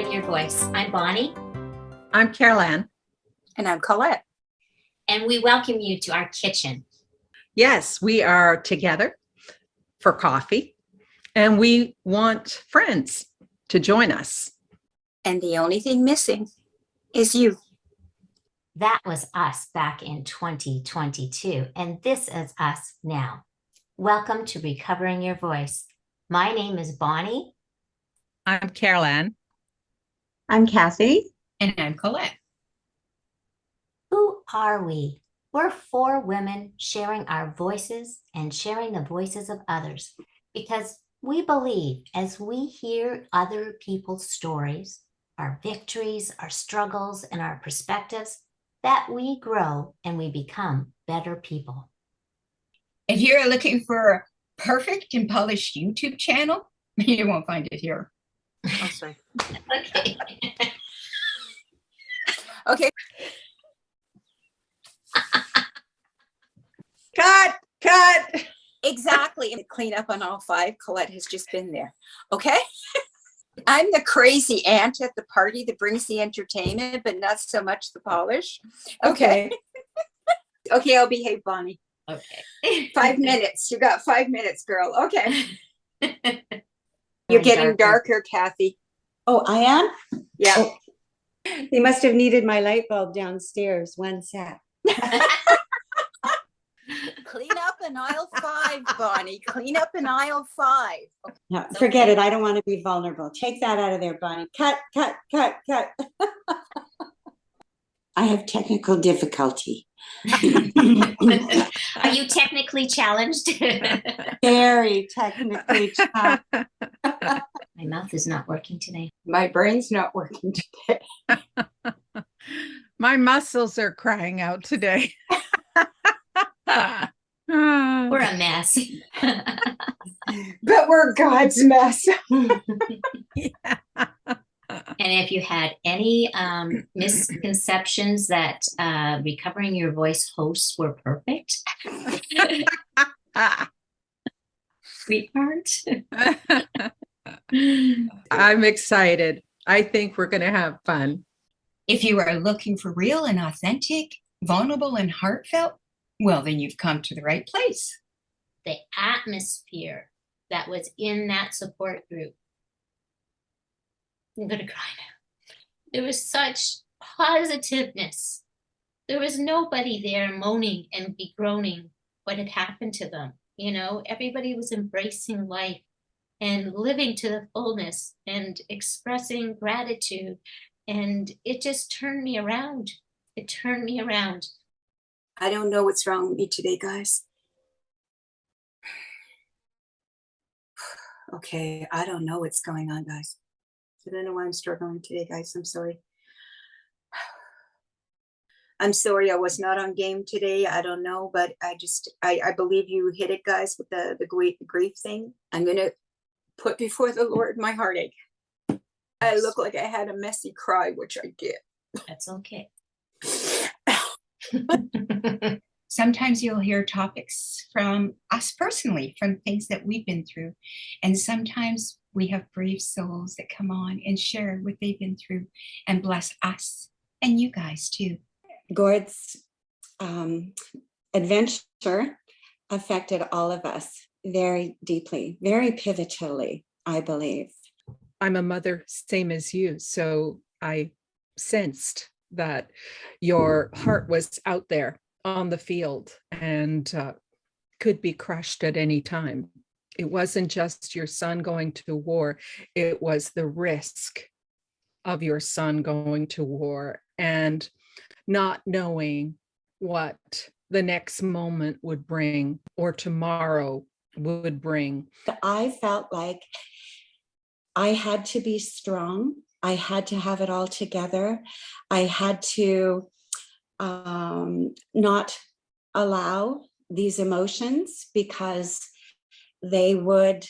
Recovering Your Voice. I'm Bonnie. I'm Caroline. And I'm Collette. And we welcome you to our kitchen. Yes, we are together for coffee, and we want friends to join us. And the only thing missing is you. That was us back in 2022, and this is us now. Welcome to Recovering Your Voice. My name is Bonnie. I'm Caroline. I'm Kathie. And I'm Collette. Who are we? We're four women sharing our voices and sharing the voices of others because we believe as we hear other people's stories, our victories, our struggles, and our perspectives, that we grow and we become better people. If you're looking for a perfect and polished YouTube channel, you won't find it here. Oh, sorry. Okay. Okay. Cut. Exactly. And clean up on all five. Collette has just been there. Okay. I'm the crazy aunt at the party that brings the entertainment, but not so much the polish. Okay. Okay, I'll behave, Bonnie. Okay. 5 minutes. You got 5 minutes, girl. Okay. You're getting darker, Kathie. Oh, I am? Yeah. Oh. They must have needed my light bulb downstairs. One sec. Clean up in aisle 5, Bonnie. Clean up in aisle 5. Okay. No, forget it. I don't want to be vulnerable. Take that out of there, Bonnie. Cut. I have technical difficulty. Are you technically challenged? Very technically challenged. My mouth is not working today. My brain's not working today. My muscles are crying out today. We're a mess. But we're God's mess. Yeah. And if you had any misconceptions that Recovering Your Voice hosts were perfect, we aren't. I'm excited. I think we're going to have fun. If you are looking for real and authentic, vulnerable and heartfelt, well, then you've come to the right place. The atmosphere that was in that support group. I'm going to cry now. There was such positiveness. There was nobody there moaning and begroaning what had happened to them. You know, everybody was embracing life and living to the fullness and expressing gratitude. And it just turned me around. It turned me around. I don't know what's wrong with me today, guys. Okay, I don't know what's going on, guys. I don't know why I'm struggling today, guys. I'm sorry. I'm sorry I was not on game today. I don't know, but I believe you hit it, guys, with the grief thing. I'm going to put before the Lord my heartache. I look like I had a messy cry, which I did. That's okay. Sometimes you'll hear topics from us personally, from things that we've been through. And sometimes we have brave souls that come on and share what they've been through and bless us and you guys too. Gord's adventure affected all of us very deeply, very pivotally, I believe. I'm a mother, same as you. So I sensed that your heart was out there on the field and could be crushed at any time. It wasn't just your son going to war. It was the risk of your son going to war and not knowing what the next moment would bring or tomorrow would bring. I felt like I had to be strong. I had to have it all together. I had to not allow these emotions because they would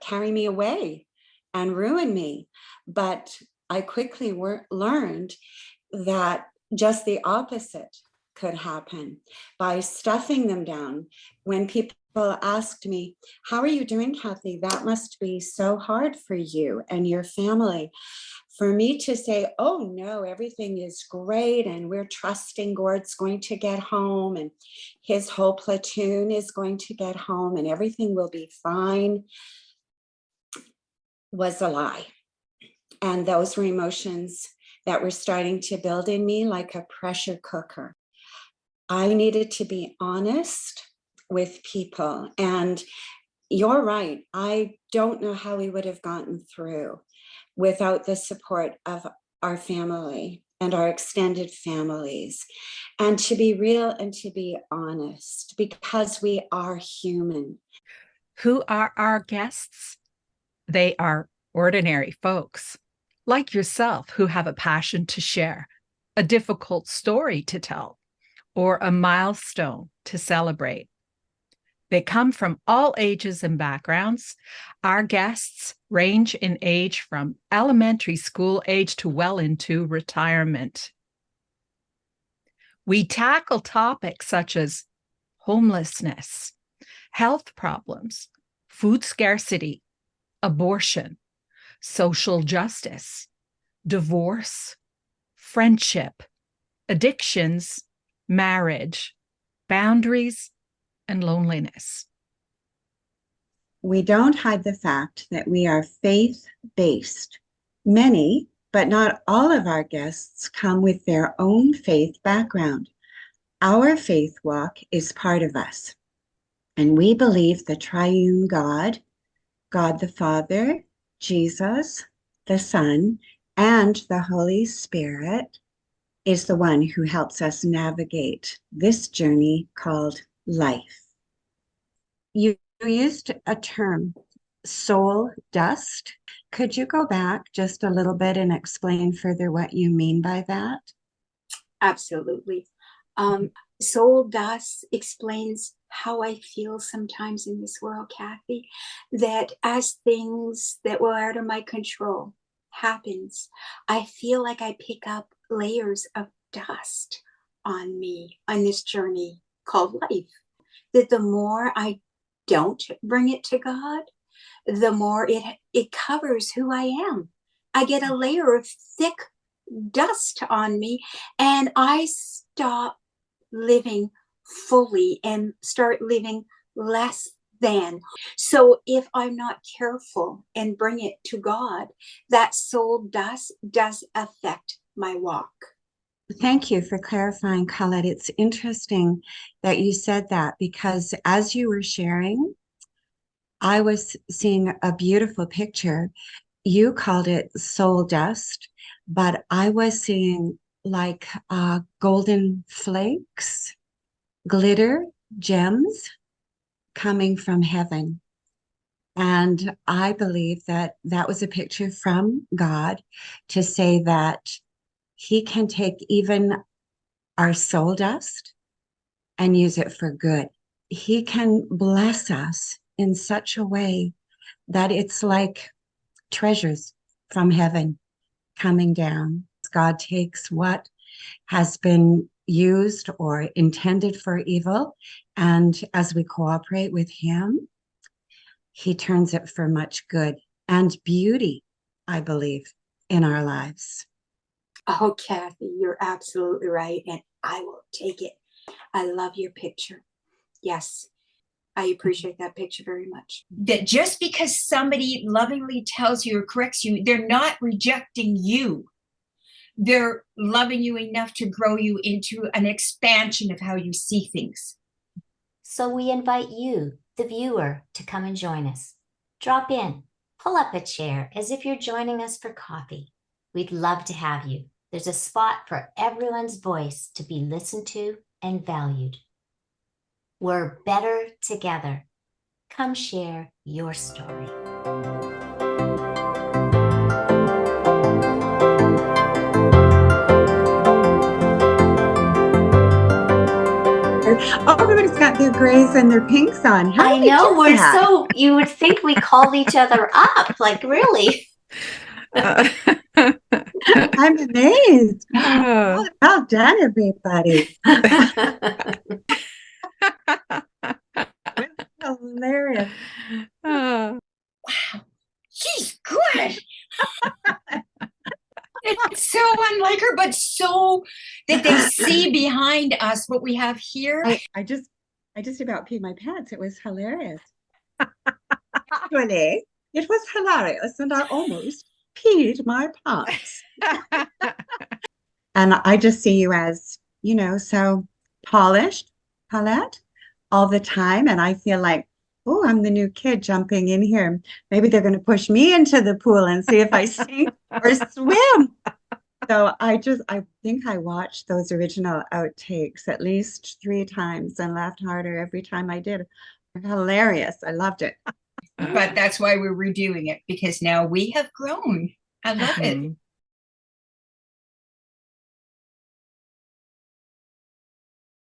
carry me away and ruin me. But I quickly learned that just the opposite could happen by stuffing them down. When people asked me, how are you doing, Kathie? That must be so hard for you and your family. For me to say, oh no, everything is great and we're trusting Gord's going to get home and his whole platoon is going to get home and everything will be fine, was a lie. And those were emotions that were starting to build in me like a pressure cooker. I needed to be honest with people. And you're right. I don't know how we would have gotten through without the support of our family and our extended families. And to be real and to be honest, because we are human. Who are our guests? They are ordinary folks like yourself who have a passion to share, a difficult story to tell, or a milestone to celebrate. They come from all ages and backgrounds. Our guests range in age from elementary school age to well into retirement. We tackle topics such as homelessness, health problems, food scarcity, abortion, social justice, divorce, friendship, addictions, marriage, boundaries, and loneliness. We don't hide the fact that we are faith-based. Many, but not all of our guests come with their own faith background. Our faith walk is part of us, and we believe the triune God, God the Father, Jesus, the Son, and the Holy Spirit is the one who helps us navigate this journey called life. You used a term, soul dust. Could you go back just a little bit and explain further what you mean by that? Absolutely. Soul dust explains how I feel sometimes in this world, Kathie, that as things that were out of my control happens, I feel like I pick up layers of dust on me on this journey called life. That the more I don't bring it to God, the more it covers who I am. I get a layer of thick dust on me and I stop living fully and start living less than. So if I'm not careful and bring it to God, that soul dust does affect my walk. Thank you for clarifying, Collette. It's interesting that you said that because as you were sharing, I was seeing a beautiful picture. You called it soul dust, but I was seeing like golden flakes, glitter, gems coming from heaven. And I believe that that was a picture from God to say that He can take even our soul dust and use it for good. He can bless us in such a way that it's like treasures from heaven coming down. God takes what has been used or intended for evil, and as we cooperate with Him, He turns it for much good and beauty, I believe, in our lives. Oh, Kathie, you're absolutely right. And I will take it. I love your picture. Yes, I appreciate that picture very much. That just because somebody lovingly tells you or corrects you, they're not rejecting you. They're loving you enough to grow you into an expansion of how you see things. So we invite you, the viewer, to come and join us. Drop in, pull up a chair as if you're joining us for coffee. We'd love to have you. There's a spot for everyone's voice to be listened to and valued. We're better together. Come share your story. Oh, everybody's got their grays and their pinks on. How I do you know, do we're that? so, you would think we called each other up, like really. I'm amazed. Uh, Well done, everybody. Hilarious. uh, Wow, she's good. It's so unlike her, but so that they see behind us what we have here. I just about peed my pants. It was hilarious. Actually, it was hilarious, and I almost peed my pants. And I just see you as, so polished, Collette, all the time. And I feel like, oh, I'm the new kid jumping in here. Maybe they're going to push me into the pool and see if I sink or swim. So I think I watched those original outtakes at least 3 times and laughed harder every time I did. Hilarious. I loved it. But that's why we're redoing it, because now we have grown. I love it.